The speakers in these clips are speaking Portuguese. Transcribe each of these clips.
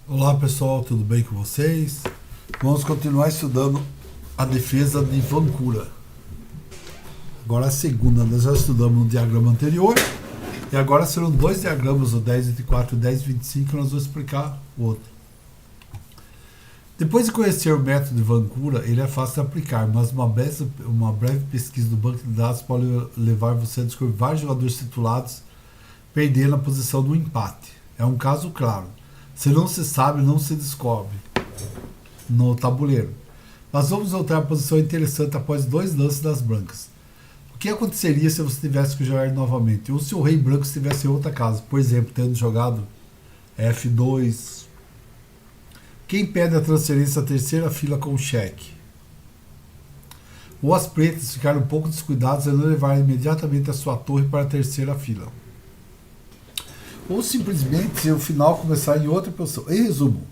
Olá pessoal, tudo bem com vocês? Vamos continuar estudando a defesa de Vancouver. Agora é a segunda, nós já estudamos no diagrama anterior e agora serão dois diagramas, o 1024 e o 1025, que nós vamos explicar o outro. Depois de conhecer o método de Vancouver, ele é fácil de aplicar, mas uma breve pesquisa do banco de dados pode levar você a descobrir vários jogadores titulados perdendo a posição do empate. É um caso claro. Se não se sabe, não se descobre no tabuleiro. Mas vamos voltar à posição interessante após dois lances das brancas. O que aconteceria se você tivesse que jogar novamente? Ou se o rei branco estivesse em outra casa, por exemplo, tendo jogado F2. Quem pede a transferência à terceira fila com cheque? Ou as pretas ficaram um pouco descuidadas e não levaram imediatamente a sua torre para a terceira fila. Ou simplesmente se o final começar em outra posição. Em resumo,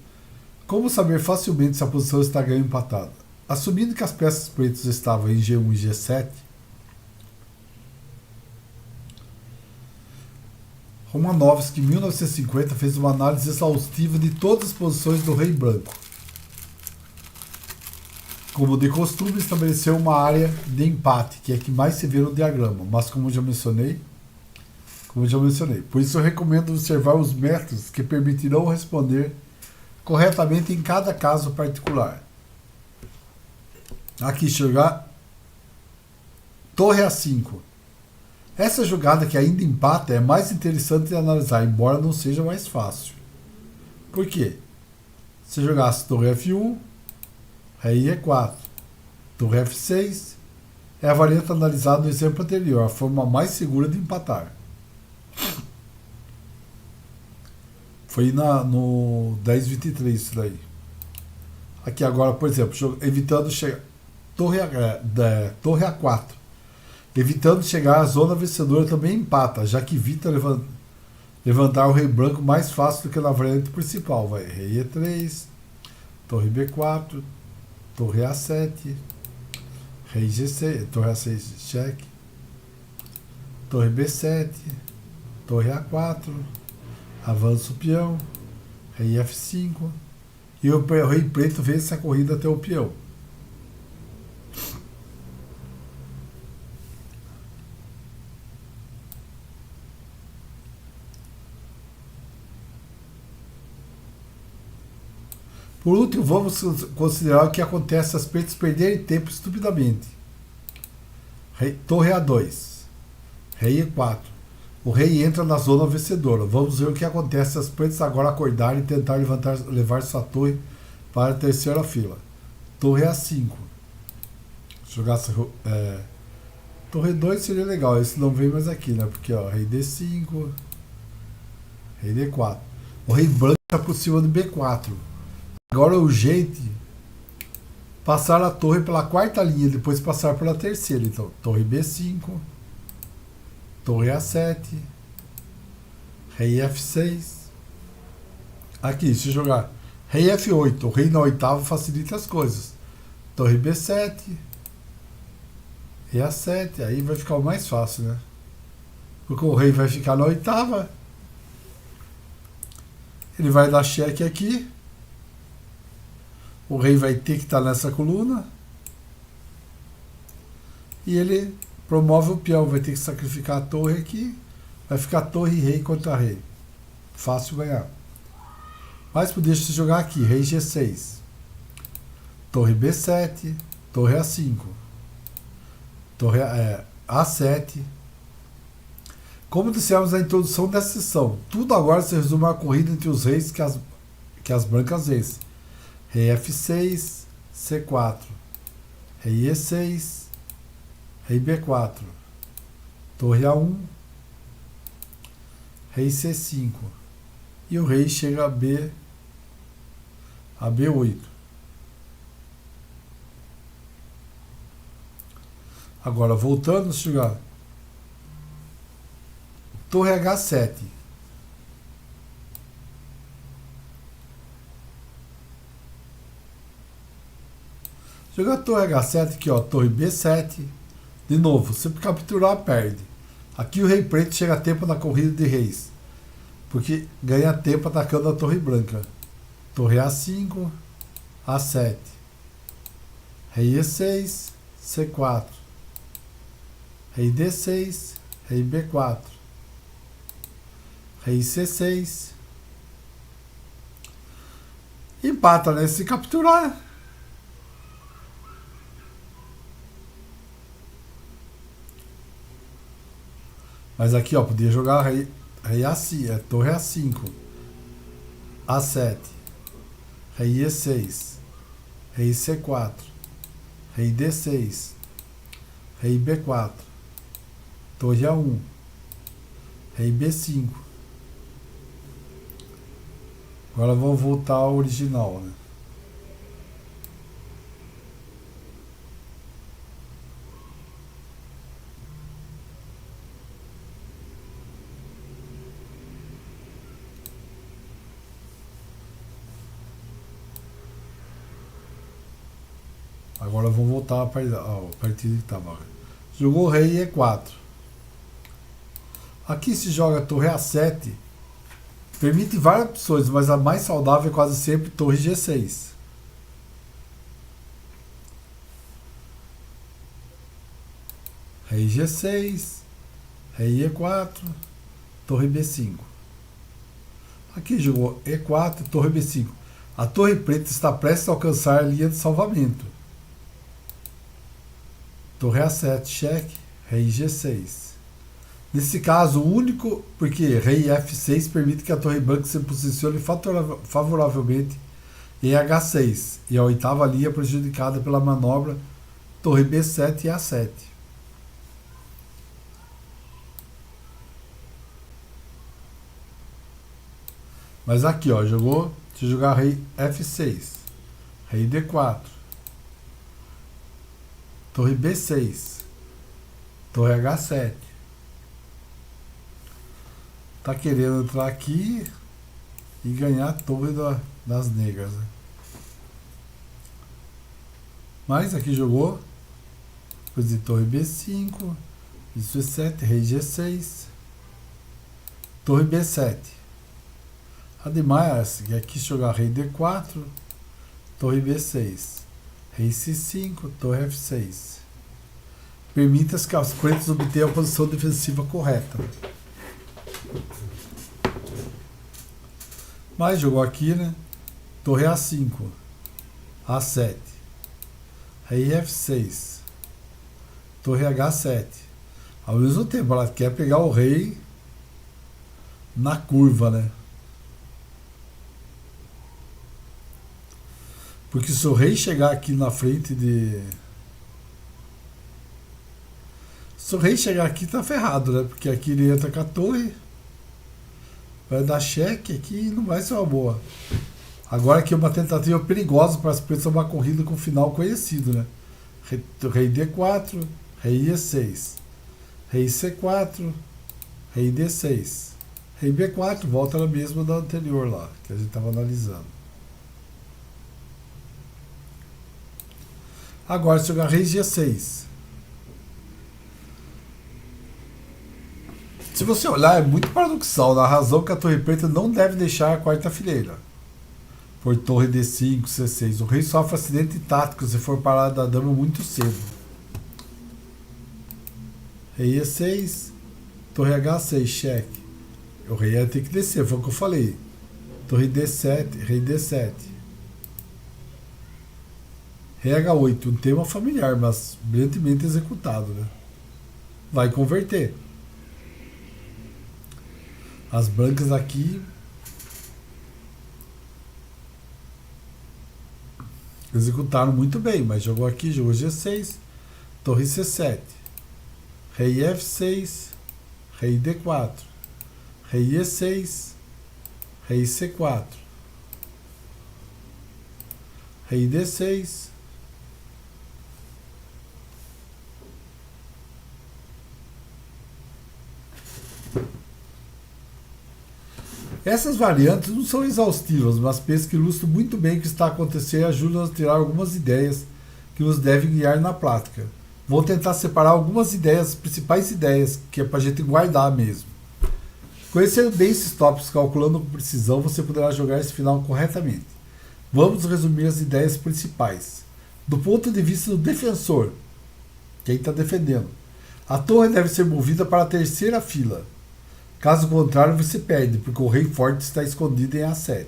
como saber facilmente se a posição está ganha ou empatada? Assumindo que as peças pretas estavam em G1 e G7, Romanovski, em 1950, fez uma análise exaustiva de todas as posições do rei branco. Como de costume, estabeleceu uma área de empate, que é a que mais se vê no diagrama, mas como já mencionei, por isso eu recomendo observar os métodos que permitirão responder corretamente em cada caso particular. Aqui jogar torre A5. Essa jogada que ainda empata é mais interessante de analisar, embora não seja mais fácil. Por quê? Se jogasse torre F1, rei E4, torre F6, é a variante analisada no exemplo anterior, a forma mais segura de empatar. Foi no 10-23 isso daí. Aqui agora, por exemplo, evitando chegar. Torre A4. Evitando chegar à zona vencedora também empata, já que evita levantar o rei branco mais fácil do que na variante principal. Vai rei E3, torre B4, torre A7, rei G6, torre A6 cheque, torre B7, torre A4, avança o peão, rei F5, e o rei preto vence a corrida até o peão. Por último, vamos considerar o que acontece se as pretas perderem tempo estupidamente. Torre A2, rei E4. O rei entra na zona vencedora. Vamos ver o que acontece se as pretas agora acordarem e tentar levar sua torre para a terceira fila. Torre A5. Jogar torre 2 seria legal. Esse não vem mais aqui, né? Porque ó, rei D5, rei D4. O rei branco está por cima do B4. Agora é urgente passar a torre pela quarta linha, depois passar pela terceira. Então, torre B5, torre A7, rei F6. Aqui, se jogar rei F8, o rei na oitava facilita as coisas. Torre B7, rei A7, aí vai ficar o mais fácil, né? Porque o rei vai ficar na oitava, ele vai dar cheque aqui, o rei vai ter que estar nessa coluna, e ele promove o peão, vai ter que sacrificar a torre aqui, vai ficar torre e rei contra rei. Fácil ganhar. Mas deixa eu jogar aqui, rei G6, torre B7, torre A5, torre A7. Como dissemos na introdução dessa sessão, tudo agora se resume a uma corrida entre os reis que as brancas vencem. Rei F6, C4, rei E6, rei B4, torre A1, rei C5, e o rei chega a B8. Agora, voltando a jogar torre H7. Jogar torre H7 aqui, ó, torre B7. De novo, se capturar, perde. Aqui o rei preto chega a tempo na corrida de reis, porque ganha tempo atacando a torre branca. torre A5, A7, rei E6, C4, rei D6, rei B4, rei C6, empata, né? Se capturar. Mas aqui, ó, podia jogar rei A5, torre A5, A7, rei E6, rei C4, rei D6, rei B4, torre A1, rei B5. Agora vou voltar ao original, né? Agora vamos voltar ao partido que estava. Jogou rei E4. Aqui se joga torre A7. Permite várias opções, mas a mais saudável é quase sempre torre G6. Rei G6, rei E4, torre B5. Aqui jogou E4, torre B5. A torre preta está prestes a alcançar a linha de salvamento. Torre A7, cheque, rei G6. Nesse caso, o único, porque rei F6 permite que a torre branca se posicione favoravelmente em H6, e a oitava linha é prejudicada pela manobra torre B7 e A7. Mas aqui, ó, jogou, deixa eu jogar rei F6, rei D4, torre B6, torre H7. Tá querendo entrar aqui e ganhar a torre das negras, né? Mas aqui jogou, depois de torre B5, isso é 7, rei G6, torre B7. Ademais, aqui jogar rei D4, torre B6, rei C5, torre F6. Permita que as pretas obtenham a posição defensiva correta. Mas jogou aqui, né? Torre A5, A7, rei F6, torre H7. Ao mesmo tempo, ela quer pegar o rei na curva, né? Porque se o rei chegar aqui na frente de... Se o rei chegar aqui, tá ferrado, né? Porque aqui ele entra com a torre, vai dar cheque aqui e não vai ser uma boa. Agora aqui é uma tentativa perigosa para as pretas, uma corrida com final conhecido, né? Rei D4, rei E6, rei C4, rei D6, rei B4, volta na mesma da anterior lá, que a gente estava analisando. Agora, se jogar rei G6. Se você olhar, é muito paradoxal, na razão que a torre preta não deve deixar a quarta fileira. Por torre D5, C6. O rei sofre acidente tático se for parar da dama muito cedo. Rei E6, torre H6, cheque. O rei ia ter que descer, foi o que eu falei. Torre D7, rei D7. Rei H8, um tema familiar, mas brilhantemente executado, né? Vai converter. As brancas aqui executaram muito bem, mas jogou aqui, jogou G6, torre C7, rei F6, rei D4, rei E6, rei C4, rei D6, essas variantes não são exaustivas, mas penso que ilustram muito bem o que está acontecendo e ajudam a tirar algumas ideias que nos devem guiar na prática. Vou tentar separar algumas ideias, as principais ideias, que é para a gente guardar mesmo. Conhecendo bem esses tópicos, calculando com precisão, você poderá jogar esse final corretamente. Vamos resumir as ideias principais. Do ponto de vista do defensor, quem está defendendo, a torre deve ser movida para a terceira fila. Caso contrário, você perde, porque o rei forte está escondido em A7.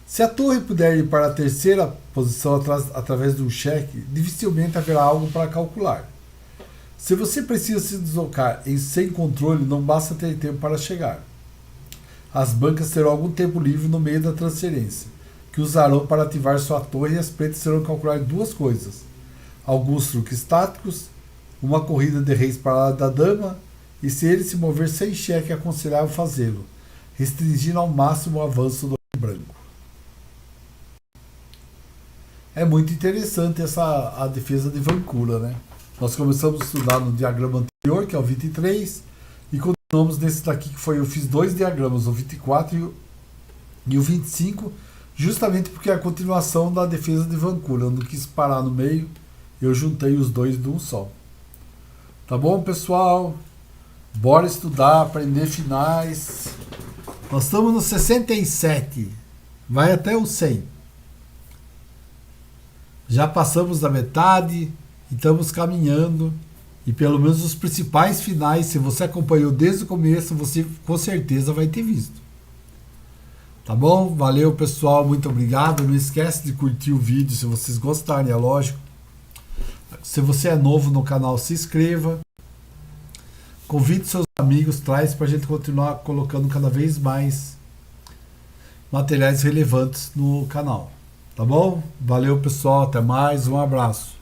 Se a torre puder ir para a terceira posição através de um cheque, dificilmente haverá algo para calcular. Se você precisa se deslocar sem controle, não basta ter tempo para chegar. As bancas terão algum tempo livre no meio da transferência, que usarão para ativar sua torre, e as pretas terão que calcular duas coisas: alguns truques táticos, uma corrida de reis para lá da dama, e se ele se mover sem cheque, é aconselhável fazê-lo, restringindo ao máximo o avanço do rei branco. É muito interessante a defesa de Vancouver, né? Nós começamos a estudar no diagrama anterior, que é o 23, e continuamos nesse daqui, que eu fiz dois diagramas, o 24 e o 25, justamente porque é a continuação da defesa de Vancouver. Eu não quis parar no meio, eu juntei os dois de um só. Tá bom, pessoal? Bora estudar, aprender finais. Nós estamos no 67, vai até o 100. Já passamos da metade e estamos caminhando. E pelo menos os principais finais, se você acompanhou desde o começo, você com certeza vai ter visto. Tá bom? Valeu, pessoal, muito obrigado. Não esquece de curtir o vídeo se vocês gostarem, é lógico. Se você é novo no canal, se inscreva. Convide seus amigos, traz para a gente continuar colocando cada vez mais materiais relevantes no canal. Tá bom? Valeu, pessoal, até mais, um abraço.